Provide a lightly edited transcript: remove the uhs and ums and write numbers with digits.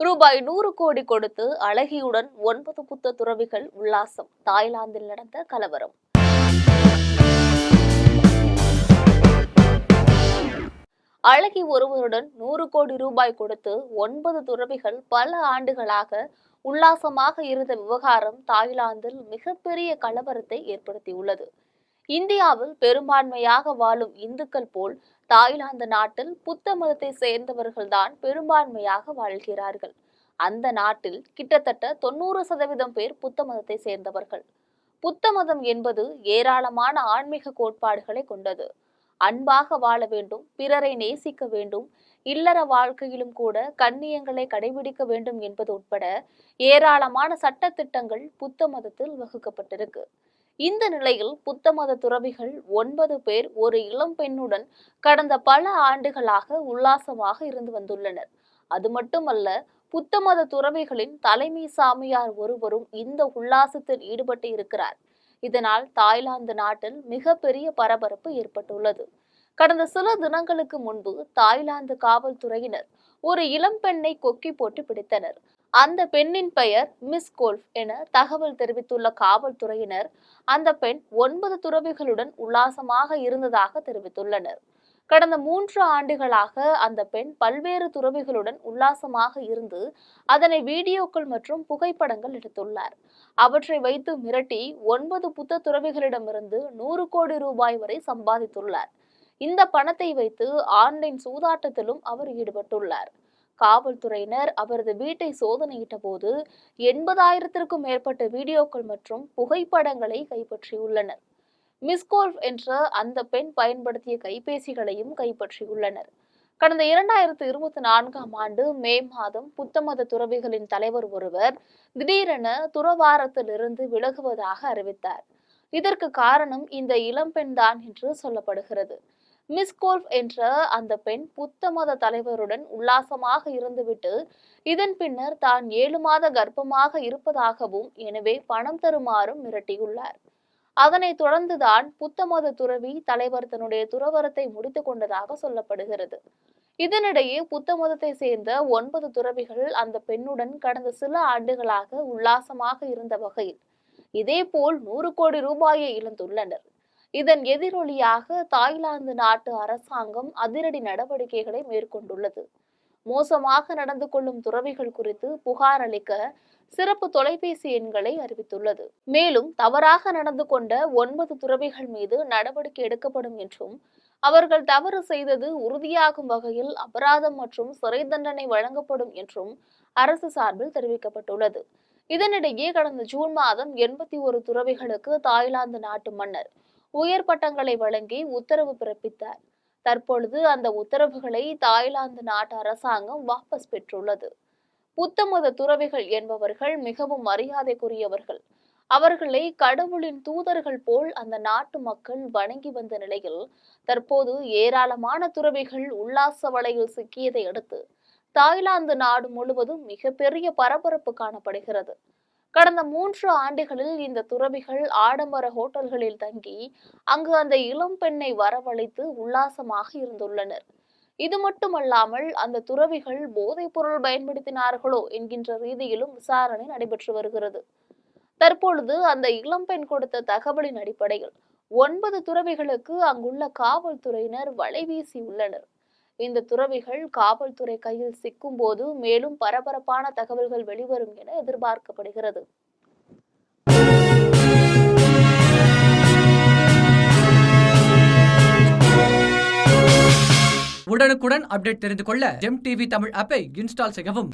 ரூபாய் 100 கோடி கொடுத்து அழகியுடன் 9 புத்த துறவிகள் உல்லாசம். தாய்லாந்தில் நடந்த கலவரம். அழகி ஒருவருடன் 100 கோடி ரூபாய் கொடுத்து 9 துறவிகள் பல ஆண்டுகளாக உல்லாசமாக இருந்த விவகாரம் தாய்லாந்தில் மிகப்பெரிய கலவரத்தை ஏற்படுத்தியுள்ளது. இந்தியாவில் பெரும்பான்மையாக வாழும் இந்துக்கள் போல் தாய்லாந்து நாட்டில் புத்த மதத்தை சேர்ந்தவர்கள்தான் பெரும்பான்மையாக வாழ்கிறார்கள். அந்த நாட்டில் கிட்டத்தட்ட 90% பேர் புத்த மதத்தை சேர்ந்தவர்கள். புத்த மதம் என்பது ஏராளமான ஆன்மீக கோட்பாடுகளை கொண்டது. அன்பாக வாழ வேண்டும், பிறரை நேசிக்க வேண்டும், இல்லற வாழ்க்கையிலும் கூட கண்ணியங்களை கடைபிடிக்க வேண்டும் என்பது உட்பட ஏராளமான சட்ட திட்டங்கள் புத்த மதத்தில் வகுக்கப்பட்டிருக்கு. இந்த நிலையில் புத்த மத துறவிகள் 9 பேர் ஒரு இளம் பெண்ணுடன் கடந்த பல ஆண்டுகளாக உல்லாசமாக இருந்து வந்துள்ளனர். அது மட்டுமல்ல, புத்த மத துறவிகளின் தலைமை சாமியார் ஒருவரும் இந்த உல்லாசத்தில் ஈடுபட்டு இருக்கிறார். இதனால் தாய்லாந்து நாட்டில் மிகப்பெரிய பரபரப்பு ஏற்பட்டுள்ளது. கடந்த சில தினங்களுக்கு முன்பு தாய்லாந்து காவல்துறையினர் ஒரு இளம் பெண்ணை கொக்கி போட்டு பிடித்தனர். அந்த பெண்ணின் பெயர் மிஸ் கோல்ஃப் என தகவல் தெரிவித்துள்ள காவல்துறையினர் அந்த பெண் 9 துறவிகளுடன் உல்லாசமாக இருந்ததாக தெரிவித்துள்ளனர். கடந்த 3 ஆண்டுகளாக அந்த பெண் பல்வேறு துறவிகளுடன் உல்லாசமாக இருந்து அதனை வீடியோக்கள் மற்றும் புகைப்படங்கள் எடுத்துள்ளார். அவற்றை வைத்து மிரட்டி 9 புத்த துறவிகளிடமிருந்து 100 கோடி ரூபாய் வரை சம்பாதித்துள்ளார். இந்த பணத்தை வைத்து ஆன்லைன் சூதாட்டத்திலும் அவர் ஈடுபட்டுள்ளார். காவல்துறையினர் அவரது வீட்டை சோதனையிட்ட போது 80,000க்கும் மேற்பட்ட வீடியோக்கள் மற்றும் புகைப்படங்களை கைப்பற்றியுள்ளனர். மிஸ் கோல்ஃப் என்ற அந்த பெண் பயன்படுத்திய கைபேசிகளையும் கைப்பற்றியுள்ளனர். கடந்த 2024ஆம் ஆண்டு மே மாதம் புத்த மத துறவிகளின் தலைவர் ஒருவர் திடீரென துறவாரத்திலிருந்து விலகுவதாக அறிவித்தார். இதற்கு காரணம் இந்த இளம்பெண் தான் என்று சொல்லப்படுகிறது. மிஸ் கோல்ஃப் என்ற அந்த பெண் புத்த மத தலைவருடன் உல்லாசமாக இருந்துவிட்டு இதன் பின்னர் தான் 7 மாத கர்ப்பமாக இருப்பதாகவும் எனவே பணம் தருமாறும் மிரட்டியுள்ளார். அதனைத் தொடர்ந்துதான் புத்த மத துறவி தலைவர் தன்னுடைய துறவரத்தை முடித்துக் கொண்டதாக சொல்லப்படுகிறது. இதனிடையே புத்த மதத்தை சேர்ந்த 9 துறவிகள் அந்த பெண்ணுடன் கடந்த சில ஆண்டுகளாக உல்லாசமாக இருந்த வகையில் இதேபோல் 100 கோடி ரூபாயை இழந்துள்ளனர். இதன் எதிரொலியாக தாய்லாந்து நாட்டு அரசாங்கம் அதிரடி நடவடிக்கைகளை மேற்கொண்டுள்ளது. மோசமாக நடந்து கொள்ளும் துறவிகள் குறித்து புகார் அளிக்க சிறப்பு தொலைபேசி எண்களை அறிவித்துள்ளது. மேலும் தவறாக நடந்து கொண்ட 9 துறவிகள் மீது நடவடிக்கை எடுக்கப்படும் என்றும் அவர்கள் தவறு செய்தது உறுதியாகும் வகையில் அபராதம் மற்றும் சிறை தண்டனை வழங்கப்படும் என்றும் அரசு சார்பில் தெரிவிக்கப்பட்டுள்ளது. இதனிடையே கடந்த ஜூன் மாதம் 81 துறவிகளுக்கு தாய்லாந்து நாட்டு மன்னர் உயர் பட்டங்களை வழங்கி உத்தரவு பிறப்பித்தார். தற்பொழுது அந்த உத்தரவுகளை தாய்லாந்து நாட்டு அரசாங்கம் வாபஸ் பெற்றுள்ளது. புத்த மத துறவிகள் என்பவர்கள் மிகவும் மரியாதைக்குரியவர்கள். அவர்களை கடவுளின் தூதர்கள் போல் அந்த நாட்டு மக்கள் வணங்கி வந்த நிலையில் தற்போது ஏராளமான துறவிகள் உல்லாச வலையில் சிக்கியதை அடுத்து தாய்லாந்து நாடு முழுவதும் மிகப்பெரிய பரபரப்பு காணப்படுகிறது. கடந்த 3 ஆண்டுகளில் இந்த துறவிகள் ஆடம்பர ஹோட்டல்களில் தங்கி அங்கு அந்த இளம் பெண்ணை வரவழைத்து உல்லாசமாக இருந்துள்ளனர். இது மட்டுமல்லாமல் அந்த துறவிகள் போதைப் பொருள் பயன்படுத்தினார்களோ என்கின்ற ரீதியிலும் விசாரணை நடைபெற்று வருகிறது. தற்பொழுது அந்த இளம்பெண் கொடுத்த தகவலின் அடிப்படையில் 9 துறவிகளுக்கு அங்குள்ள காவல்துறையினர் வலை வீசியுள்ளனர். இந்த துறவிகள் காவல்துறை கையில் சிக்கும் போது மேலும் பரபரப்பான தகவல்கள் வெளிவரும் என எதிர்பார்க்கப்படுகிறது. உடனுக்குடன் அப்டேட் தெரிந்து கொள்ள ஜெம் டிவி தமிழ் ஆப்பை இன்ஸ்டால் செய்யவும்.